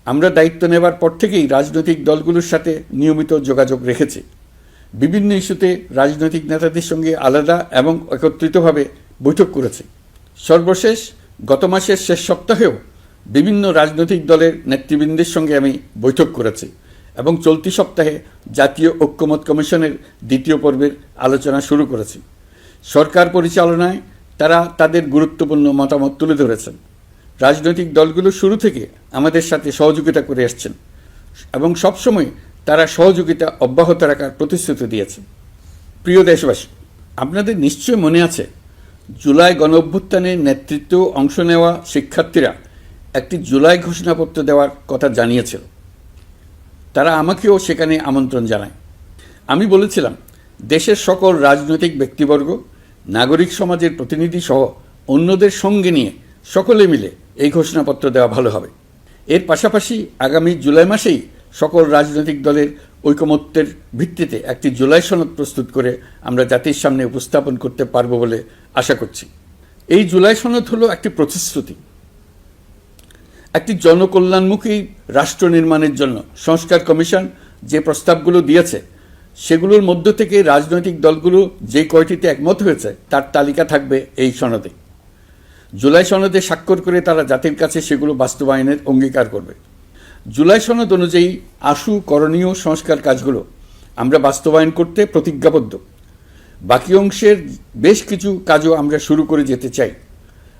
আমরা দায়িত্ব নেবার পর থেকেই রাজনৈতিক দলগুলোর সাথে নিয়মিত যোগাযোগ রেখেছি। বিভিন্ন ইস্যুতে রাজনৈতিক নেতাদের সঙ্গে আলাদা এবং একত্রিতভাবে বৈঠক করেছি। সর্বশেষ গত মাসের শেষ সপ্তাহেও বিভিন্ন রাজনৈতিক দলের নেতৃবৃন্দের সঙ্গে আমি বৈঠক করেছি এবং চলতি সপ্তাহে জাতীয় ঐক্যমত কমিশনের 2য় পর্বের আলোচনা শুরু করেছি। সরকার পরিচালনায় তারা তাদের গুরুত্বপূর্ণ মতামত তুলে ধরেছেন। রাজনৈতিক দলগুলো শুরু থেকে আমাদের সাথে সহযোগিতা করে আসছেন এবং সবসময় তারা সহযোগিতা অব্যাহত রাখার প্রতিশ্রুতি দিয়েছেন। প্রিয় দেশবাসী, আপনাদের নিশ্চয় মনে আছে জুলাই গণঅভ্যুত্থানে নেতৃত্ব অংশ নেওয়া শিক্ষার্থীরা একটি জুলাই ঘোষণাপত্র দেওয়ার কথা জানিয়েছিল। তারা আমাকেও সেখানে আমন্ত্রণ জানায়। আমি বলেছিলাম দেশের সকল রাজনৈতিক ব্যক্তিবর্গ, নাগরিক সমাজের প্রতিনিধি সহ অন্যদের সঙ্গে নিয়ে সকলে মিলে এই ঘোষণাপত্র দেওয়া ভালো হবে। এর পাশাপাশি আগামী জুলাই মাসেই সকল রাজনৈতিক দলের ঐকমত্যের ভিত্তিতে একটি জুলাই সনদ প্রস্তুত করে আমরা জাতির সামনে উপস্থাপন করতে পারব বলে আশা করছি। এই জুলাই সনদ হলো একটি প্রতিশ্রুতি, একটি জনকল্যাণমুখী রাষ্ট্র নির্মাণের জন্য সংস্কার কমিশন যে প্রস্তাবগুলো দিয়েছে সেগুলোর মধ্য থেকে রাজনৈতিক দলগুলো যে কয়টিতে একমত হয়েছে তার তালিকা থাকবে এই সনদে। জুলাই সনদে স্বাক্ষর করে তারা জাতির কাছে সেগুলো বাস্তবায়নের অঙ্গীকার করবে। জুলাই সনদ অনুযায়ী আশু করণীয় সংস্কার কাজগুলো আমরা বাস্তবায়ন করতে প্রতিজ্ঞাবদ্ধ। বাকি অংশের বেশ কিছু কাজও আমরা শুরু করে যেতে চাই।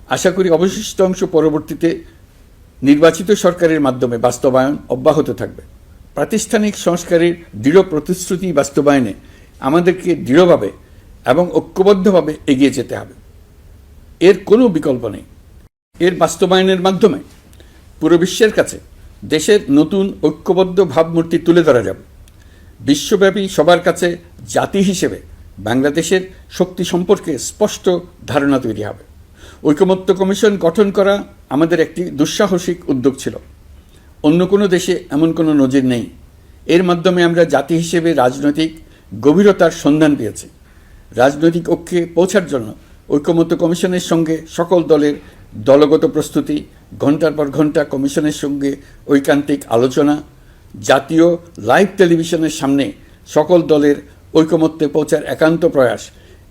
আশা করি অবশিষ্ট অংশ পরবর্তীতে নির্বাচিত সরকারের মাধ্যমে বাস্তবায়ন অব্যাহত থাকবে। প্রাতিষ্ঠানিক সংস্কারের দৃঢ় প্রতিশ্রুতি বাস্তবায়নে আমাদেরকে দৃঢ়ভাবে এবং ঐক্যবদ্ধভাবে এগিয়ে যেতে হবে। এর কোনো বিকল্প নেই। এর বাস্তবায়নের মাধ্যমে পুরো বিশ্বের কাছে দেশের নতুন ঐক্যবদ্ধ ভাবমূর্তি তুলে ধরা যাবে। বিশ্বব্যাপী সবার কাছে জাতি হিসেবে বাংলাদেশের শক্তি সম্পর্কে স্পষ্ট ধারণা তৈরি হবে। ঐকমত্য কমিশন গঠন করা আমাদের একটি দুঃসাহসিক উদ্যোগ ছিল। অন্য কোনো দেশে এমন কোনো নজির নেই। এর মাধ্যমে আমরা জাতি হিসেবে রাজনৈতিক গভীরতার সন্ধান পেয়েছি। রাজনৈতিক ঐক্যে পৌঁছার জন্য ঐকমত্য কমিশনের সঙ্গে সকল দলের দলগত প্রস্তুতি, ঘণ্টার পর ঘণ্টা কমিশনের সঙ্গে ঐকান্তিক আলোচনা, জাতীয় লাইভ টেলিভিশনের সামনে সকল দলের ঐকমত্যে পৌঁছার একান্ত প্রয়াস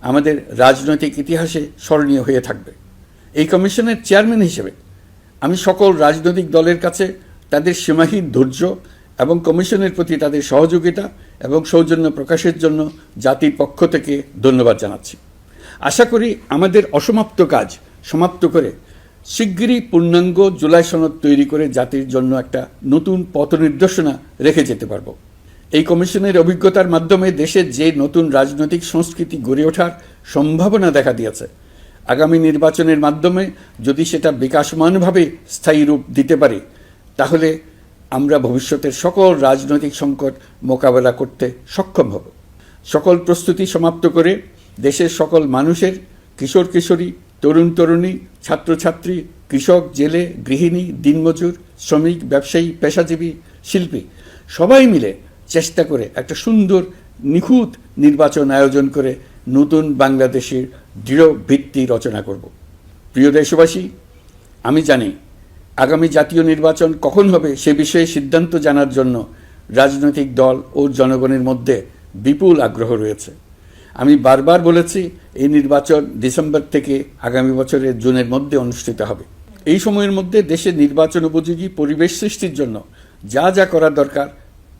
আমাদের রাজনৈতিক ইতিহাসে স্মরণীয় হয়ে থাকবে। এই কমিশনের চেয়ারম্যান হিসেবে আমি সকল রাজনৈতিক দলের কাছে তাদের সীমাহীন ধৈর্য এবং কমিশনের প্রতি তাদের সহযোগিতা এবং সৌজন্য প্রকাশের জন্য জাতির পক্ষ থেকে ধন্যবাদ জানাচ্ছি। আশা করি আমাদের অসমাপ্ত কাজ সমাপ্ত করে শিগগিরই পূর্ণাঙ্গ জুলাই সনদ তৈরি করে জাতির জন্য একটা নতুন পথ নির্দেশনা রেখে যেতে পারব। এই কমিশনের অভিজ্ঞতার মাধ্যমে দেশের যে নতুন রাজনৈতিক সংস্কৃতি গড়ে ওঠার সম্ভাবনা দেখা দিয়েছে, আগামী নির্বাচনের মাধ্যমে যদি সেটা বিকাশমানভাবে স্থায়ী রূপ দিতে পারি তাহলে আমরা ভবিষ্যতের সকল রাজনৈতিক সংকট মোকাবেলা করতে সক্ষম হব। সকল প্রস্তুতি সমাপ্ত করে দেশের সকল মানুষের, কিশোর কিশোরী, তরুণ তরুণী, ছাত্রছাত্রী, কৃষক, জেলে, গৃহিণী, দিনমজুর, শ্রমিক, ব্যবসায়ী, পেশাজীবী, শিল্পী সবাই মিলে চেষ্টা করে একটা সুন্দর নিখুঁত নির্বাচন আয়োজন করে নতুন বাংলাদেশের দৃঢ় ভিত্তি রচনা করব। প্রিয় দেশবাসী, আমি জানি আগামী জাতীয় নির্বাচন কখন হবে সে বিষয়ে সিদ্ধান্ত জানার জন্য রাজনৈতিক দল ও জনগণের মধ্যে বিপুল আগ্রহ রয়েছে। আমি বারবার বলেছি এই নির্বাচন ডিসেম্বর থেকে আগামী বছরের জুনের মধ্যে অনুষ্ঠিত হবে। এই সময়ের মধ্যে দেশের নির্বাচন উপযোগী পরিবেশ সৃষ্টির জন্য যা যা করা দরকার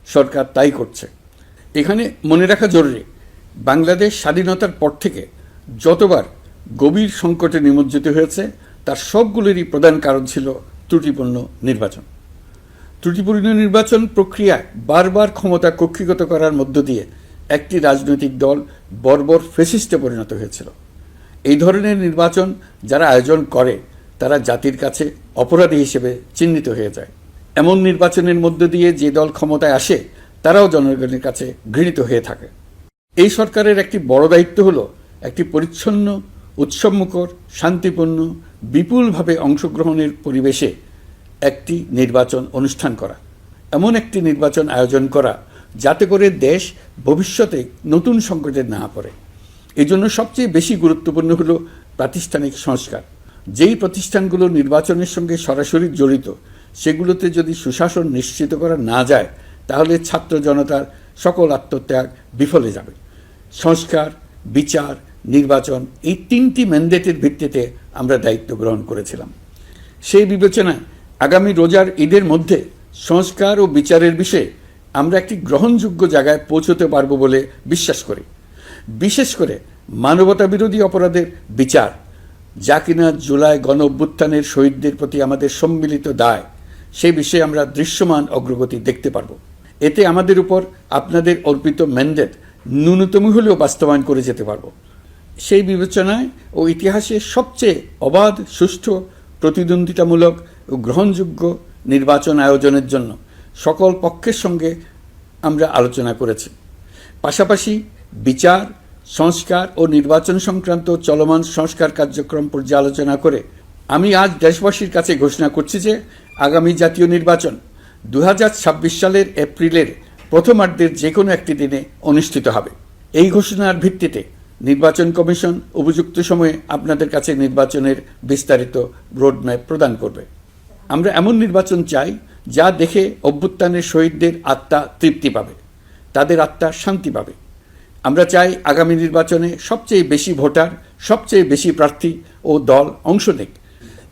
সরকার তাই করছে। এখানে মনে রাখা জরুরি, বাংলাদেশ স্বাধীনতার পর থেকে যতবার গভীর সংকটে নিমজ্জিত হয়েছে তার সবগুলোরই প্রধান কারণ ছিল ত্রুটিপূর্ণ নির্বাচন। ত্রুটিপূর্ণ নির্বাচন প্রক্রিয়ায় বারবার ক্ষমতা কক্ষিগত করার মধ্য দিয়ে একটি রাজনৈতিক দল বর্বর ফ্যাসিস্টে পরিণত হয়েছিল। এই ধরনের নির্বাচন যারা আয়োজন করে তারা জাতির কাছে অপরাধী হিসেবে চিহ্নিত হয়ে যায়। এমন নির্বাচনের মধ্য দিয়ে যে দল ক্ষমতায় আসে তারাও জনগণের কাছে ঘৃণিত হয়ে থাকে। এই সরকারের একটি বড় দায়িত্ব হলো একটি পরিচ্ছন্ন, উৎসবমুখর, শান্তিপূর্ণ, বিপুলভাবে অংশগ্রহণের পরিবেশে একটি নির্বাচন অনুষ্ঠান করা, এমন একটি নির্বাচন আয়োজন করা যাতে করে দেশ ভবিষ্যতে নতুন সংকটে না পড়ে। এই জন্য সবচেয়ে বেশি গুরুত্বপূর্ণ হলো প্রাতিষ্ঠানিক সংস্কার। যেই প্রতিষ্ঠানগুলো নির্বাচনের সঙ্গে সরাসরি জড়িত সেগুলোতে যদি সুশাসন নিশ্চিত করা না যায় তাহলে ছাত্র জনতার সকল আত্মত্যাগ বিফলে যাবে। সংস্কার, বিচার, নির্বাচন এই তিনটি ম্যান্ডেটের ভিত্তিতে আমরা দায়িত্ব গ্রহণ করেছিলাম। সেই বিবেচনায় আগামী রোজার ঈদের মধ্যে সংস্কার ও বিচারের বিষয়ে আমরা একটি গ্রহণযোগ্য জায়গায় পৌঁছতে পারব বলে বিশ্বাস করি। বিশেষ করে মানবতা বিরোধী অপরাধের বিচার, যা কিনা জুলাই গণ অভ্যুত্থানের শহীদদের প্রতি আমাদের সম্মিলিত দায়, সেই বিষয়ে আমরা দৃশ্যমান অগ্রগতি দেখতে পারব। এতে আমাদের উপর আপনাদের অর্পিত ম্যান্ডেট ন্যূনতম হলেও বাস্তবায়ন করে যেতে পারব। সেই বিবেচনায় ও ইতিহাসের সবচেয়ে অবাধ, সুষ্ঠু, প্রতিদ্বন্দ্বিতামূলক ও গ্রহণযোগ্য নির্বাচন আয়োজনের জন্য সকল পক্ষের সঙ্গে আমরা আলোচনা করেছি। পাশাপাশি বিচার, সংস্কার ও নির্বাচন সংক্রান্ত চলমান সংস্কার কার্যক্রম পর্যালোচনা করে আমি আজ দেশবাসীর কাছে ঘোষণা করছি যে আগামী জাতীয় নির্বাচন 2026 সালের এপ্রিলের প্রথমার্ধের যে কোনো একটি দিনে অনুষ্ঠিত হবে। এই ঘোষণার ভিত্তিতে নির্বাচন কমিশন উপযুক্ত সময়ে আপনাদের কাছে নির্বাচনের বিস্তারিত রোডম্যাপ প্রদান করবে। আমরা এমন নির্বাচন চাই যা দেখে অভ্যুত্থানের শহীদদের আত্মা তৃপ্তি পাবে, তাদের আত্মা শান্তি পাবে। আমরা চাই আগামী নির্বাচনে সবচেয়ে বেশি ভোটার, সবচেয়ে বেশি প্রার্থী ও দল অংশ নেক।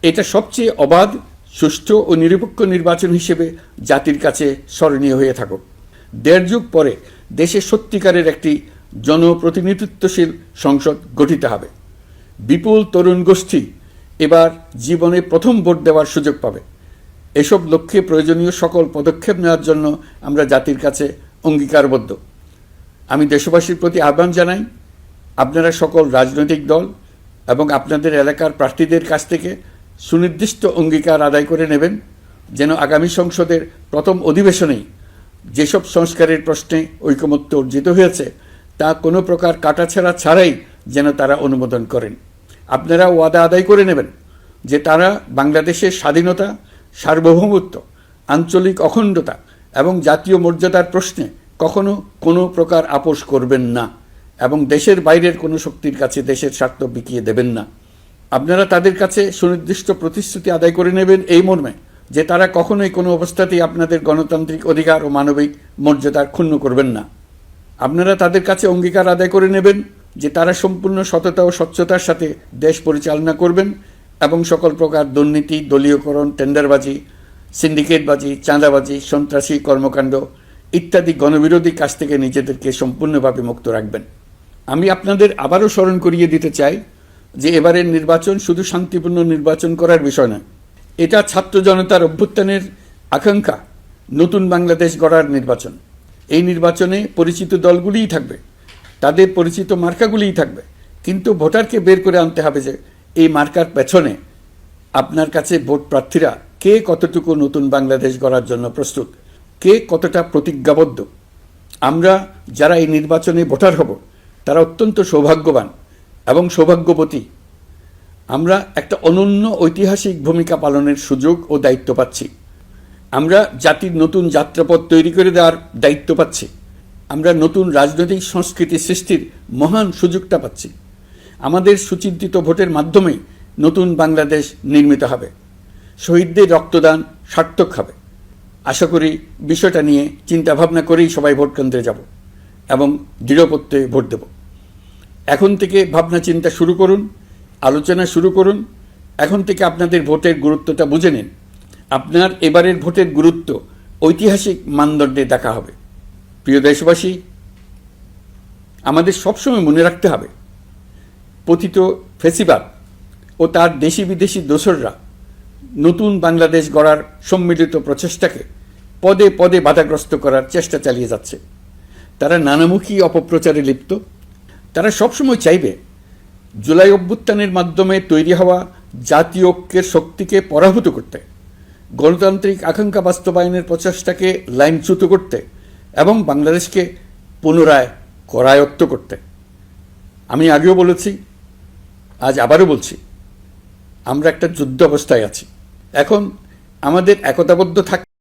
এটা সবচেয়ে অবাধ, সুষ্ঠু ও নিরপেক্ষ নির্বাচন হিসেবে জাতির কাছে স্মরণীয় হয়ে থাকুক। ১.৫ যুগ পরে দেশে সত্যিকারের একটি জনপ্রতিনিধিত্বশীল সংসদ গঠিত হবে। বিপুল তরুণ গোষ্ঠী এবার জীবনে প্রথম ভোট দেওয়ার সুযোগ পাবে। এসব লক্ষ্যে প্রয়োজনীয় সকল পদক্ষেপ নেওয়ার জন্য আমরা জাতির কাছে অঙ্গীকারবদ্ধ। আমি দেশবাসীর প্রতি আহ্বান জানাই, আপনারা সকল রাজনৈতিক দল এবং আপনাদের এলাকার প্রার্থীদের কাছ থেকে সুনির্দিষ্ট অঙ্গীকার আদায় করে নেবেন, যেন আগামী সংসদের প্রথম অধিবেশনেই যেসব সংস্কারের প্রশ্নে ঐকমত্য অর্জিত হয়েছে তা কোনো প্রকার কাটাছেঁড়া ছাড়াই যেন তারা অনুমোদন করেন। আপনারা ওয়াদা আদায় করে নেবেন যে তারা বাংলাদেশের স্বাধীনতা, সার্বভৌমত্ব, আঞ্চলিক অখণ্ডতা এবং জাতীয় মর্যাদার প্রশ্নে কখনো কোনো প্রকার আপোষ করবেন না এবং দেশের বাইরের কোনো শক্তির কাছে দেশের স্বার্থ বিকিয়ে দেবেন না। আপনারা তাদের কাছে সুনির্দিষ্ট প্রতিশ্রুতি আদায় করে নেবেন এই মর্মে যে তারা কখনোই কোনো অবস্থাতেই আপনাদের গণতান্ত্রিক অধিকার ও মানবিক মর্যাদা ক্ষুণ্ণ করবেন না। আপনারা তাদের কাছে অঙ্গীকার আদায় করে নেবেন যে তারা সম্পূর্ণ সততা ও স্বচ্ছতার সাথে দেশ পরিচালনা করবেন এবং সকল প্রকার দুর্নীতি, দলীয়করণ, টেন্ডারবাজি, সিন্ডিকেটবাজি, চাঁদাবাজি, সন্ত্রাসী কর্মকাণ্ড ইত্যাদি গণবিরোধী কাজ থেকে নিজেদেরকে সম্পূর্ণভাবে মুক্ত রাখবেন। আমি আপনাদের আবারও স্মরণ করিয়ে দিতে চাই যে এবারের নির্বাচন শুধু শান্তিপূর্ণ নির্বাচন করার বিষয় নয়, এটা ছাত্র জনতার অভ্যুত্থানের আকাঙ্ক্ষা নতুন বাংলাদেশ গড়ার নির্বাচন। এই নির্বাচনে পরিচিত দলগুলিই থাকবে, তাদের পরিচিত মার্কাগুলিই থাকবে, কিন্তু ভোটারকে বের করে আনতে হবে যে এই মার্কার পেছনে আপনার কাছে ভোট প্রার্থীরা কে কতটুকু নতুন বাংলাদেশ গড়ার জন্য প্রস্তুত, কে কতটা প্রতিজ্ঞাবদ্ধ। আমরা যারা এই নির্বাচনে ভোটার হব তারা অত্যন্ত সৌভাগ্যবান এবং সৌভাগ্যবতী। আমরা একটা অনন্য ঐতিহাসিক ভূমিকা পালনের সুযোগ ও দায়িত্ব পাচ্ছি। আমরা জাতির নতুন যাত্রাপথ তৈরি করে দেওয়ার দায়িত্ব পাচ্ছি। আমরা নতুন রাজনৈতিক সংস্কৃতি সৃষ্টির মহান সুযোগটা পাচ্ছি। আমাদের সুচিন্তিত ভোটের মাধ্যমেই নতুন বাংলাদেশ নির্মিত হবে। শহীদদের রক্তদান সার্থক হবে। আশা করি বিষয়টা নিয়ে চিন্তাভাবনা করেই সবাই ভোট কেন্দ্রে যাব এবং দৃঢ়প্রত্যয়ে ভোট দেব। এখন থেকে ভাবনা চিন্তা শুরু করুন, আলোচনা শুরু করুন। এখন থেকে আপনাদের ভোটের গুরুত্বটা বুঝে নিন। আপনার এবারের ভোটের গুরুত্ব ঐতিহাসিক মানদণ্ডে দেখা হবে। প্রিয় দেশবাসী, আমাদের সবসময় মনে রাখতে হবে পতিত ফ্যাসিবাদ ও তার দেশি বিদেশি দোসররা নতুন বাংলাদেশ গড়ার সম্মিলিত প্রচেষ্টাকে পদে পদে বাধাগ্রস্ত করার চেষ্টা চালিয়ে যাচ্ছে। তারা নানামুখী অপপ্রচারে লিপ্ত। তারা সবসময় চাইবে জুলাই অভ্যুত্থানের মাধ্যমে তৈরি হওয়া জাতীয় ঐক্যের শক্তিকে পরাভূত করতে, গণতান্ত্রিক আকাঙ্ক্ষা বাস্তবায়নের প্রচেষ্টাকে লাইনচ্যুত করতে এবং বাংলাদেশকে পুনরায় করায়ত্ত করতে। আমি আগেও বলেছি, আজ আবারও বলছি, আমরা একটা যুদ্ধ অবস্থায় আছি। এখন আমাদের একতাবদ্ধ থাকতে